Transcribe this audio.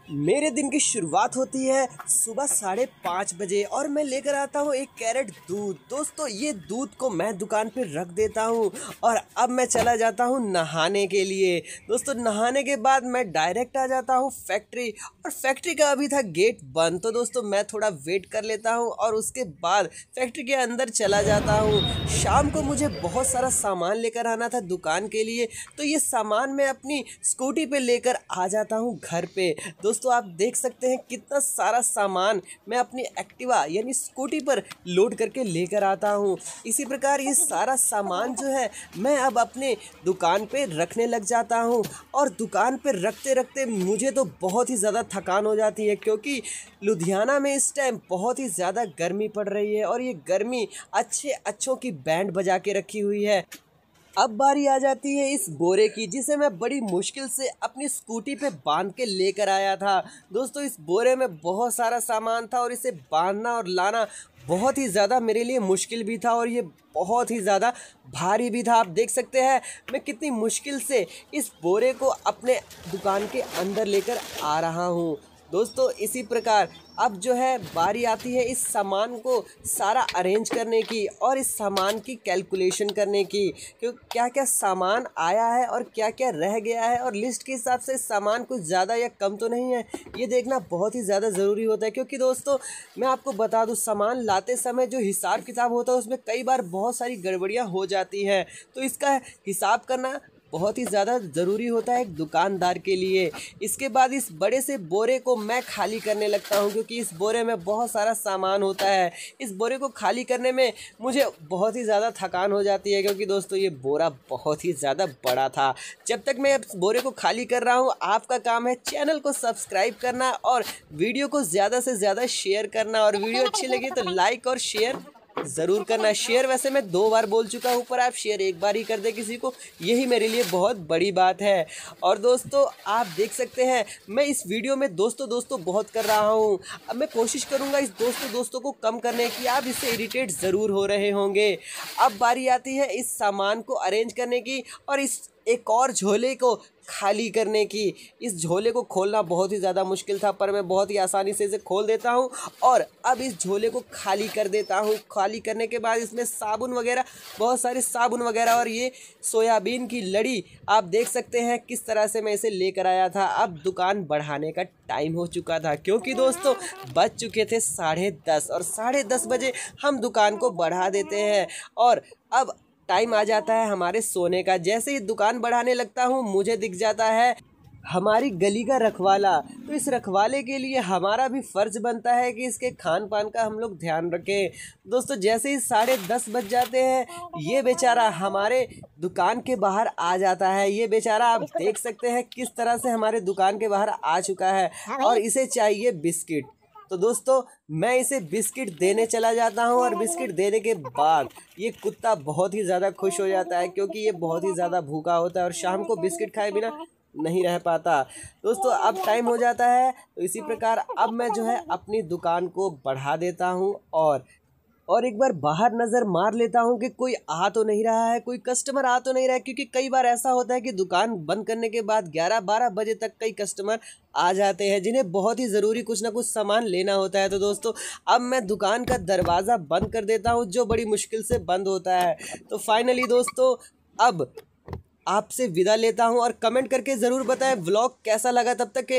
मेरे दिन की शुरुआत होती है सुबह 5:30 बजे और मैं लेकर आता हूँ 1 कैरेट दूध। दोस्तों ये दूध को मैं दुकान पे रख देता हूँ और अब मैं चला जाता हूँ नहाने के लिए। दोस्तों नहाने के बाद मैं डायरेक्ट आ जाता हूँ फैक्ट्री और फैक्ट्री का अभी था गेट बंद, तो दोस्तों मैं थोड़ा वेट कर लेता हूँ और उसके बाद फैक्ट्री के अंदर चला जाता हूँ। शाम को मुझे बहुत सारा सामान लेकर आना था दुकान के लिए, तो ये सामान मैं अपनी स्कूटी पे लेकर आ जाता हूँ घर पे। दोस्तों आप देख सकते हैं कितना सारा सामान मैं अपनी एक्टिवा यानी स्कूटी पर लोड करके लेकर आता हूँ। इसी प्रकार ये सारा सामान जो है मैं अब अपने दुकान पे रखने लग जाता हूँ और दुकान पे रखते रखते मुझे तो बहुत ही ज़्यादा थकान हो जाती है, क्योंकि लुधियाना में इस टाइम बहुत ही ज़्यादा गर्मी पड़ रही है और ये गर्मी अच्छों की बैंड बजा के रखी हुई है। अब बारी आ जाती है इस बोरे की, जिसे मैं बड़ी मुश्किल से अपनी स्कूटी पे बांध के लेकर आया था। दोस्तों इस बोरे में बहुत सारा सामान था और इसे बांधना और लाना बहुत ही ज़्यादा मेरे लिए मुश्किल भी था और ये बहुत ही ज़्यादा भारी भी था। आप देख सकते हैं मैं कितनी मुश्किल से इस बोरे को अपने दुकान के अंदर लेकर आ रहा हूँ। दोस्तों इसी प्रकार अब जो है बारी आती है इस सामान को सारा अरेंज करने की और इस सामान की कैलकुलेशन करने की, क्योंकि क्या क्या सामान आया है और क्या क्या रह गया है और लिस्ट के हिसाब से सामान कुछ ज़्यादा या कम तो नहीं है, ये देखना बहुत ही ज़्यादा ज़रूरी होता है। क्योंकि दोस्तों मैं आपको बता दूं, सामान लाते समय जो हिसाब किताब होता है उसमें कई बार बहुत सारी गड़बड़ियाँ हो जाती हैं, तो इसका हिसाब करना बहुत ही ज़्यादा ज़रूरी होता है एक दुकानदार के लिए। इसके बाद इस बड़े से बोरे को मैं खाली करने लगता हूं, क्योंकि इस बोरे में बहुत सारा सामान होता है। इस बोरे को खाली करने में मुझे बहुत ही ज़्यादा थकान हो जाती है, क्योंकि दोस्तों ये बोरा बहुत ही ज़्यादा बड़ा था। जब तक मैं इस बोरे को खाली कर रहा हूँ आपका काम है चैनल को सब्सक्राइब करना और वीडियो को ज़्यादा से ज़्यादा शेयर करना, और वीडियो अच्छी लगी तो लाइक और शेयर ज़रूर करना। शेयर वैसे मैं 2 बार बोल चुका हूँ, पर आप शेयर एक बार ही कर दे किसी को, यही मेरे लिए बहुत बड़ी बात है। और दोस्तों आप देख सकते हैं मैं इस वीडियो में दोस्तों बहुत कर रहा हूँ। अब मैं कोशिश करूँगा इस दोस्तों को कम करने की। आप इससे इरिटेट ज़रूर हो रहे होंगे। अब बारी आती है इस सामान को अरेंज करने की और इस एक और झोले को खाली करने की। इस झोले को खोलना बहुत ही ज़्यादा मुश्किल था, पर मैं बहुत ही आसानी से इसे खोल देता हूँ और अब इस झोले को खाली कर देता हूँ। खाली करने के बाद इसमें साबुन वगैरह, बहुत सारे साबुन वगैरह और ये सोयाबीन की लड़ी आप देख सकते हैं किस तरह से मैं इसे लेकर आया था। अब दुकान बढ़ाने का टाइम हो चुका था, क्योंकि दोस्तों बज चुके थे 10:30 और 10:30 बजे हम दुकान को बढ़ा देते हैं और अब टाइम आ जाता है हमारे सोने का। जैसे ही दुकान बढ़ाने लगता हूँ मुझे दिख जाता है हमारी गली का रखवाला। तो इस रखवाले के लिए हमारा भी फ़र्ज़ बनता है कि इसके खान पान का हम लोग ध्यान रखें। दोस्तों जैसे ही 10:30 बज जाते हैं ये बेचारा हमारे दुकान के बाहर आ जाता है। ये बेचारा आप देख सकते हैं किस तरह से हमारे दुकान के बाहर आ चुका है और इसे चाहिए बिस्किट। तो दोस्तों मैं इसे बिस्किट देने चला जाता हूं और बिस्किट देने के बाद ये कुत्ता बहुत ही ज़्यादा खुश हो जाता है, क्योंकि ये बहुत ही ज़्यादा भूखा होता है और शाम को बिस्किट खाए बिना नहीं रह पाता। दोस्तों अब टाइम हो जाता है, तो इसी प्रकार अब मैं जो है अपनी दुकान को बढ़ा देता हूं और एक बार बाहर नज़र मार लेता हूं कि कोई आ तो नहीं रहा है, कोई कस्टमर आ तो नहीं रहा है। क्योंकि कई बार ऐसा होता है कि दुकान बंद करने के बाद 11-12 बजे तक कई कस्टमर आ जाते हैं जिन्हें बहुत ही ज़रूरी कुछ ना कुछ सामान लेना होता है। तो दोस्तों अब मैं दुकान का दरवाज़ा बंद कर देता हूं, जो बड़ी मुश्किल से बंद होता है। तो फाइनली दोस्तों अब आपसे विदा लेता हूं और कमेंट करके ज़रूर बताएं व्लॉग कैसा लगा। तब तक के